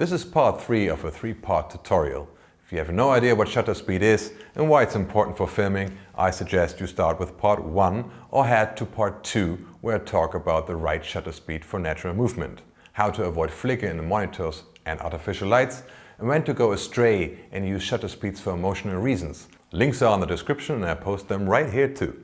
This is part 3 of a 3-part tutorial. If you have no idea what shutter speed is and why it's important for filming, I suggest you start with part 1 or head to part 2, where I talk about the right shutter speed for natural movement, how to avoid flicker in the monitors and artificial lights, and when to go astray and use shutter speeds for emotional reasons. Links are in the description and I post them right here too.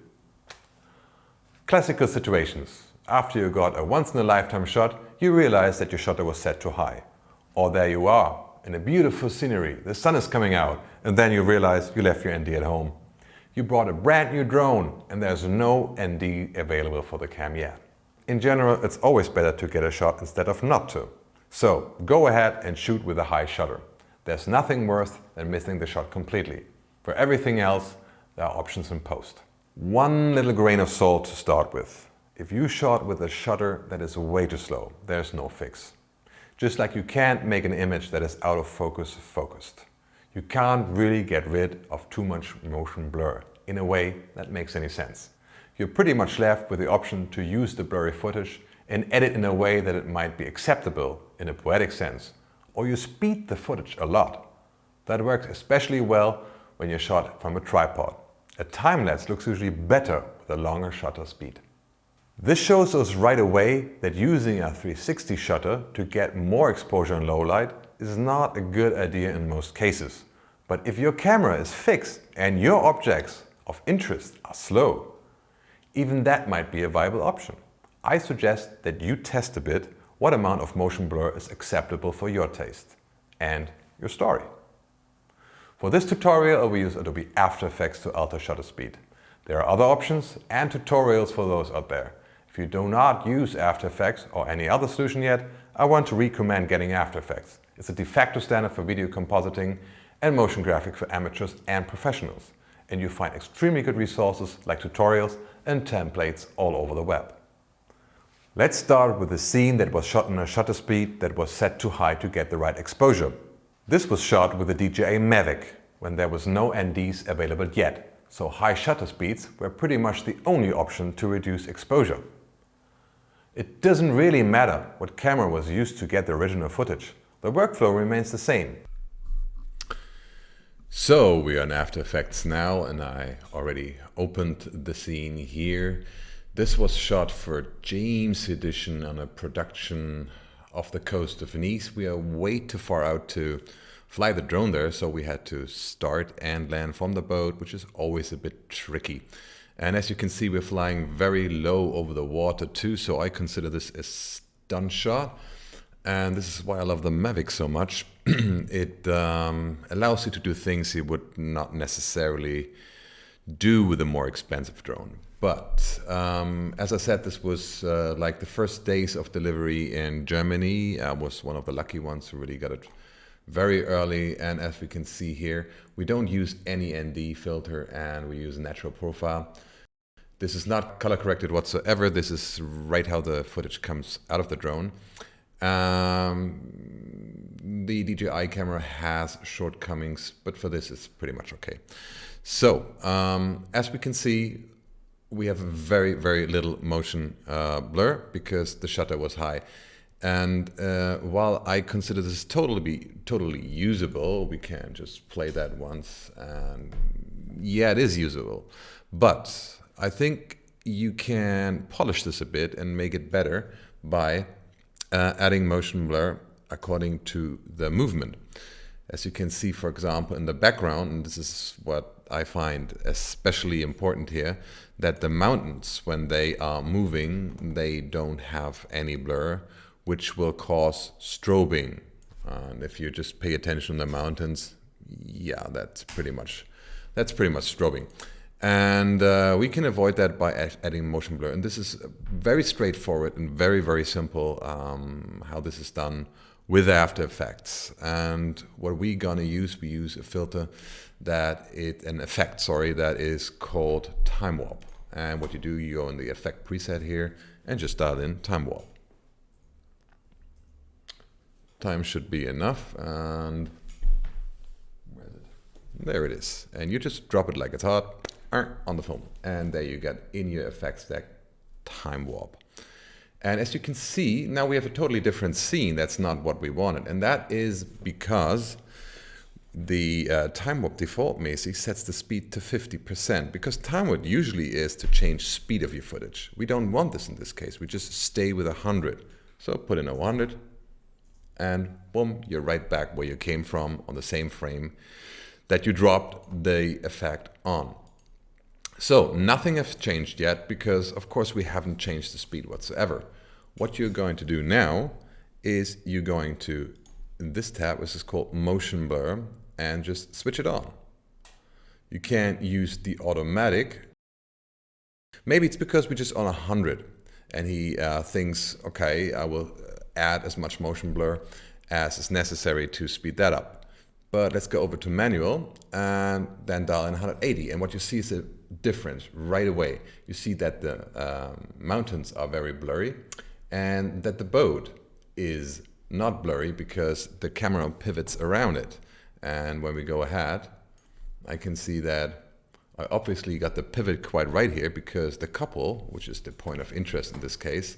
Classical situations. After you got a once-in-a-lifetime shot, you realize that your shutter was set too high. Or there you are, in a beautiful scenery, the sun is coming out, and then you realize you left your ND at home. You brought a brand new drone and there's no ND available for the cam yet. In general, it's always better to get a shot instead of not to. So go ahead and shoot with a high shutter. There's nothing worse than missing the shot completely. For everything else, there are options in post. One little grain of salt to start with. If you shot with a shutter that is way too slow, there's no fix. Just like you can't make an image that is out of focus focused. You can't really get rid of too much motion blur in a way that makes any sense. You're pretty much left with the option to use the blurry footage and edit in a way that it might be acceptable in a poetic sense, or you speed the footage a lot. That works especially well when you're shot from a tripod. A time-lapse looks usually better with a longer shutter speed. This shows us right away that using a 360 shutter to get more exposure in low light is not a good idea in most cases. But if your camera is fixed and your objects of interest are slow, even that might be a viable option. I suggest that you test a bit what amount of motion blur is acceptable for your taste and your story. For this tutorial, I will use Adobe After Effects to alter shutter speed. There are other options and tutorials for those out there. If you do not use After Effects or any other solution yet, I want to recommend getting After Effects. It's a de facto standard for video compositing and motion graphics for amateurs and professionals. And you find extremely good resources like tutorials and templates all over the web. Let's start with a scene that was shot on a shutter speed that was set too high to get the right exposure. This was shot with the DJI Mavic when there was no NDs available yet, so high shutter speeds were pretty much the only option to reduce exposure. It doesn't really matter what camera was used to get the original footage. The workflow remains the same. So we are in After Effects now, and I already opened the scene here. This was shot for James Edition on a production off the coast of Nice. We are way too far out to fly the drone there, so we had to start and land from the boat, which is always a bit tricky. And as you can see, we're flying very low over the water too, so I consider this a stunt shot. And this is why I love the Mavic so much. It allows you to do things you would not necessarily do with a more expensive drone. But as I said, this was like the first days of delivery in Germany. I was one of the lucky ones who really got it very early. And as we can see here, we don't use any ND filter and we use natural profile. This is not color corrected whatsoever. This is right how the footage comes out of the drone. The DJI camera has shortcomings, but for this it's pretty much okay. So as we can see, we have very, very little motion blur because the shutter was high. And while I consider this totally usable, we can just play that once and yeah, it is usable. But I think you can polish this a bit and make it better by adding motion blur according to the movement. As you can see, for example, in the background, and this is what I find especially important here, that the mountains, when they are moving, they don't have any blur, which will cause strobing. And if you just pay attention to the mountains, yeah, that's pretty much strobing. And we can avoid that by adding motion blur. And this is very straightforward and very, very simple how this is done with After Effects. And what we're gonna use, we use a filter that is called Time Warp. And what you do, you go in the effect preset here and just dial in Time Warp. Time should be enough, and where is it? There it is. And you just drop it like it's hot on the film. And there you get in your effects stack Time Warp. And as you can see, now we have a totally different scene. That's not what we wanted. And that is because the time warp default mäßig sets the speed to 50%, because time warp usually is to change speed of your footage. We don't want this in this case. We just stay with 100. So put in 100 and boom, you're right back where you came from on the same frame that you dropped the effect on. So nothing has changed yet because of course we haven't changed the speed whatsoever. What you're going to do now is you're going to, in this tab, which is called motion blur, and just switch it on. You can't use the automatic. Maybe it's because we're just on 100 and he thinks, okay, I will add as much motion blur as is necessary to speed that up. But let's go over to manual and then dial in 180. And what you see is a difference right away. You see that the mountains are very blurry and that the boat is not blurry because the camera pivots around it. And when we go ahead, I can see that I obviously got the pivot quite right here because the couple, which is the point of interest in this case,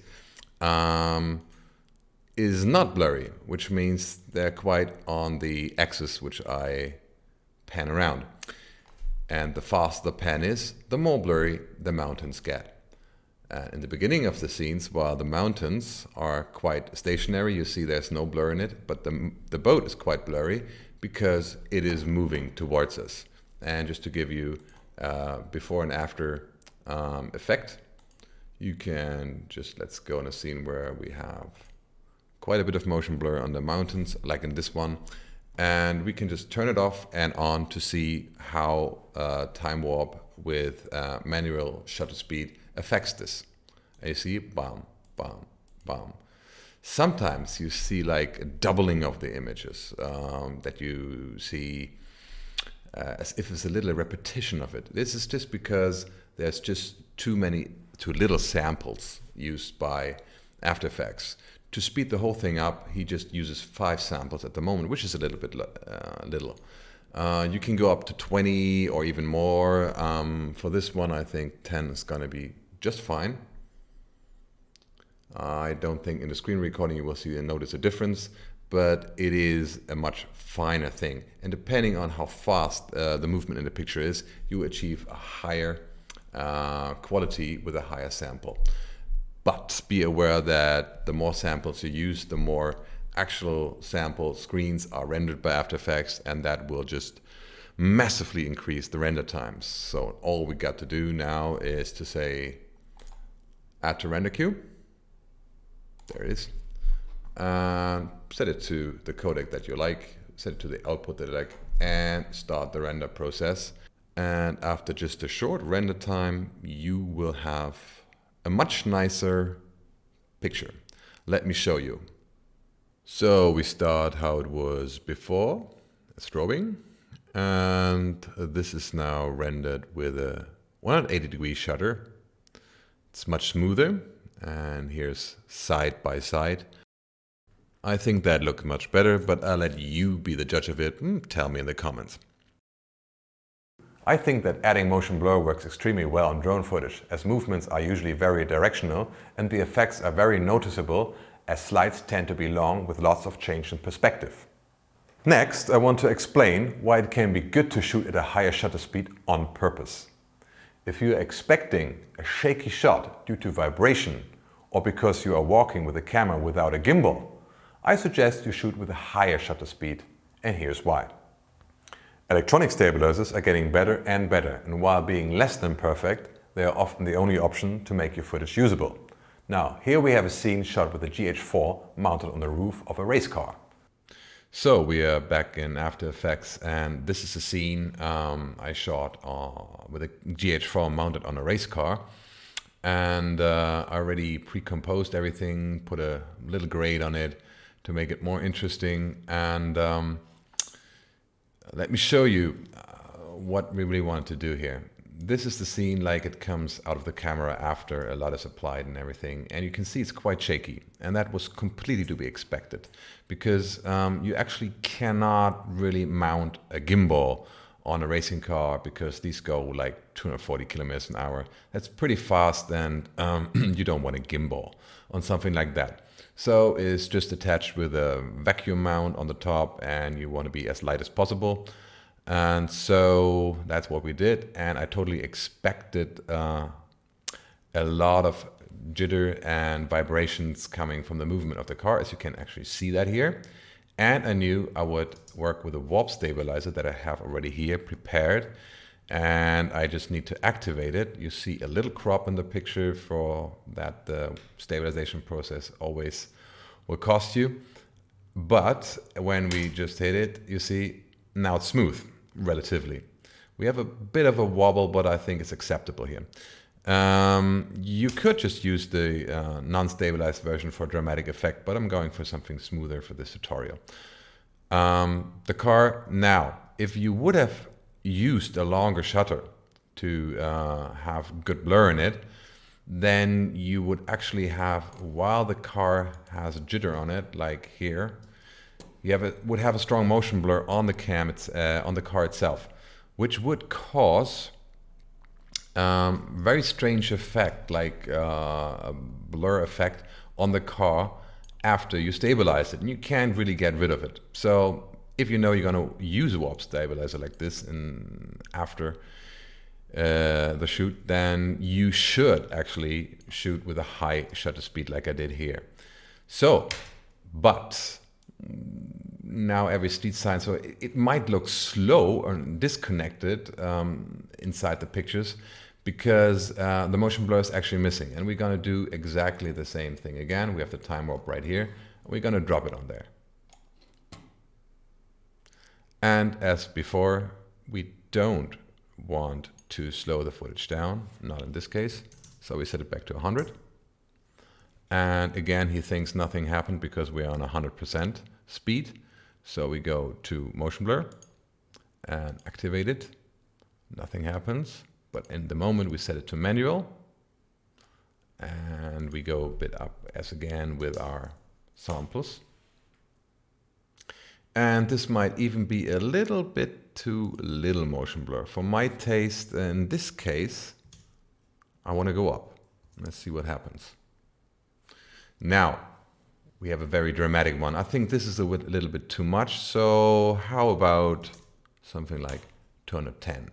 is not blurry, which means they're quite on the axis which I pan around. And the faster the pan is, the more blurry the mountains get. In the beginning of the scenes, while the mountains are quite stationary, you see there's no blur in it, but the boat is quite blurry because it is moving towards us. And just to give you before and after effect, you can just, let's go in a scene where we have quite a bit of motion blur on the mountains, like in this one. And we can just turn it off and on to see how time warp with manual shutter speed affects this. And you see, bam, bam, bam. Sometimes you see like a doubling of the images that you see as if it's a little repetition of it. This is just because there's just too little samples used by After Effects. To speed the whole thing up, he just uses 5 samples at the moment, which is a little bit little. You can go up to 20 or even more. For this one, I think 10 is going to be just fine. I don't think in the screen recording you will see and notice a difference, but it is a much finer thing. And depending on how fast the movement in the picture is, you achieve a higher quality with a higher sample. But be aware that the more samples you use, the more actual sample screens are rendered by After Effects, and that will just massively increase the render times. So all we got to do now is to say add to render queue. There it is. Set it to the codec that you like, set it to the output that you like, and start the render process. And after just a short render time, you will have a much nicer picture. Let me show you. So we start how it was before, strobing, and this is now rendered with a 180-degree shutter. It's much smoother, and here's side by side. I think that looked much better, but I'll let you be the judge of it. Tell me in the comments. I think that adding motion blur works extremely well on drone footage, as movements are usually very directional and the effects are very noticeable, as slides tend to be long with lots of change in perspective. Next, I want to explain why it can be good to shoot at a higher shutter speed on purpose. If you are expecting a shaky shot due to vibration or because you are walking with a camera without a gimbal, I suggest you shoot with a higher shutter speed, and here's why. Electronic stabilizers are getting better and better, and while being less than perfect, they are often the only option to make your footage usable. Now, here we have a scene shot with a GH4 mounted on the roof of a race car. So we are back in After Effects, and this is a scene I shot with a GH4 mounted on a race car. And I already pre-composed everything, put a little grade on it to make it more interesting. And let me show you what we really wanted to do here. This is the scene like it comes out of the camera after a lot is applied and everything. And you can see it's quite shaky. And that was completely to be expected because you actually cannot really mount a gimbal on a racing car because these go like 240 kilometers an hour. That's pretty fast, and you don't want a gimbal on something like that. So it's just attached with a vacuum mount on the top, and you want to be as light as possible. And so that's what we did, and I totally expected a lot of jitter and vibrations coming from the movement of the car, as you can actually see that here. And I knew I would work with a warp stabilizer that I have already here prepared, and I just need to activate it. You see a little crop in the picture for that the stabilization process always will cost you. But when we just hit it, you see now it's smooth, relatively. We have a bit of a wobble, but I think it's acceptable here. You could just use the non-stabilized version for dramatic effect, but I'm going for something smoother for this tutorial. The car now, if you would have used a longer shutter to have good blur in it, then you would actually have, while the car has a jitter on it, like here, you would have a strong motion blur on the on the car itself, which would cause very strange effect, like a blur effect on the car after you stabilize it, and you can't really get rid of it. So if you know you're going to use a warp stabilizer like this after the shoot, then you should actually shoot with a high shutter speed like I did here. So, but now every street sign, so it might look slow or disconnected inside the pictures, because the motion blur is actually missing. And we're going to do exactly the same thing again. We have the time warp right here. We're going to drop it on there. And as before, we don't want to slow the footage down, not in this case. So we set it back to 100. And again, he thinks nothing happened because we are on 100% speed. So we go to motion blur and activate it. Nothing happens. But in the moment we set it to manual, and we go a bit up as again with our samples. And this might even be a little bit too little motion blur. For my taste, in this case, I want to go up. Let's see what happens. Now, we have a very dramatic one. I think this is a little bit too much. So how about something like 210?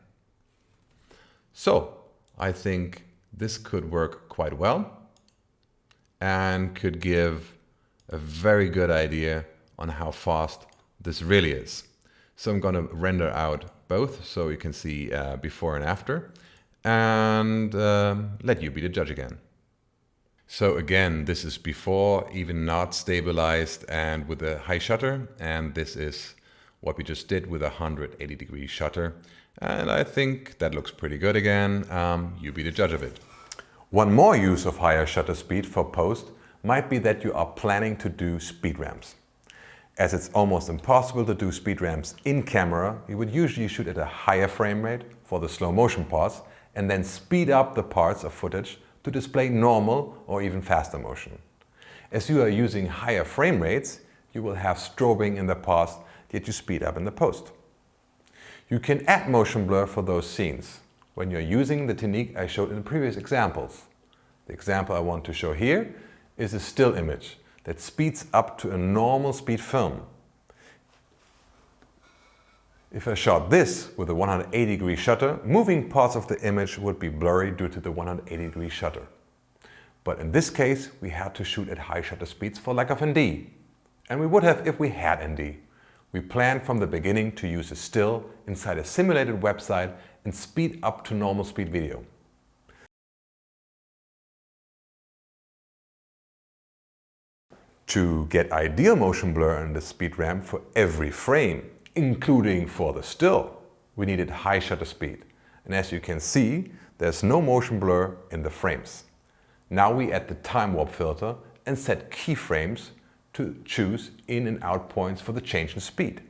So I think this could work quite well and could give a very good idea on how fast this really is. So I'm going to render out both so you can see before and after, and let you be the judge again. So again, this is before, even not stabilized and with a high shutter, and this is what we just did with a 180-degree shutter. And I think that looks pretty good again. You be the judge of it. One more use of higher shutter speed for post might be that you are planning to do speed ramps. As it's almost impossible to do speed ramps in camera, you would usually shoot at a higher frame rate for the slow motion parts and then speed up the parts of footage to display normal or even faster motion. As you are using higher frame rates, you will have strobing in the parts that you speed up in the post. You can add motion blur for those scenes when you're using the technique I showed in the previous examples. The example I want to show here is a still image that speeds up to a normal speed film. If I shot this with a 180-degree shutter, moving parts of the image would be blurry due to the 180-degree shutter. But in this case, we had to shoot at high shutter speeds for lack of ND. And we would have if we had ND. We planned from the beginning to use a still inside a simulated website and speed up to normal speed video. To get ideal motion blur in the speed ramp for every frame, including for the still, we needed high shutter speed. And as you can see, there's no motion blur in the frames. Now we add the time warp filter and set keyframes to choose in and out points for the change in speed.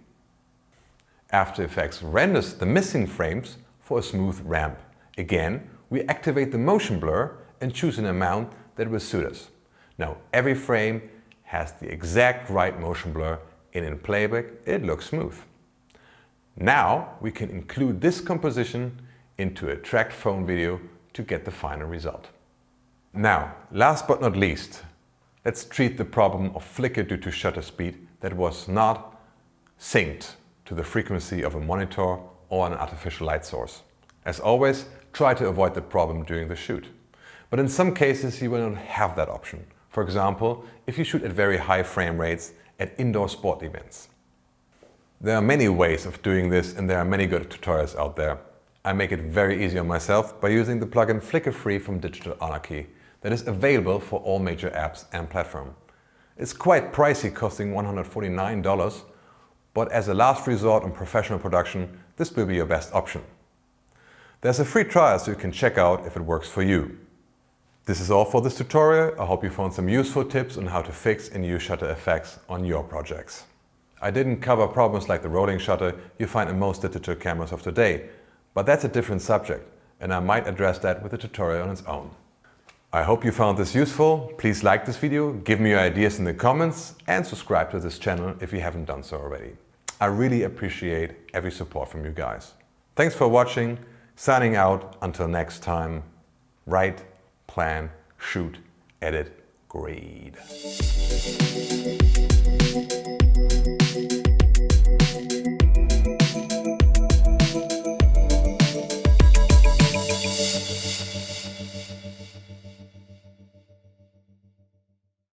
After Effects renders the missing frames for a smooth ramp. Again, we activate the motion blur and choose an amount that will suit us. Now every frame has the exact right motion blur, and in playback it looks smooth. Now we can include this composition into a tracked phone video to get the final result. Now, last but not least, let's treat the problem of flicker due to shutter speed that was not synced to the frequency of a monitor or an artificial light source. As always, try to avoid the problem during the shoot. But in some cases you will not have that option. For example, if you shoot at very high frame rates at indoor sport events. There are many ways of doing this and there are many good tutorials out there. I make it very easy on myself by using the plugin Flicker Free from Digital Anarchy that is available for all major apps and platforms. It's quite pricey, costing $149, but as a last resort on professional production, this will be your best option. There's a free trial so you can check out if it works for you. This is all for this tutorial. I hope you found some useful tips on how to fix and use shutter effects on your projects. I didn't cover problems like the rolling shutter you find in most digital cameras of today, but that's a different subject and I might address that with a tutorial on its own. I hope you found this useful. Please like this video, give me your ideas in the comments and subscribe to this channel if you haven't done so already. I really appreciate every support from you guys. Thanks for watching. Signing out until next time. Write, plan, shoot, edit, grade.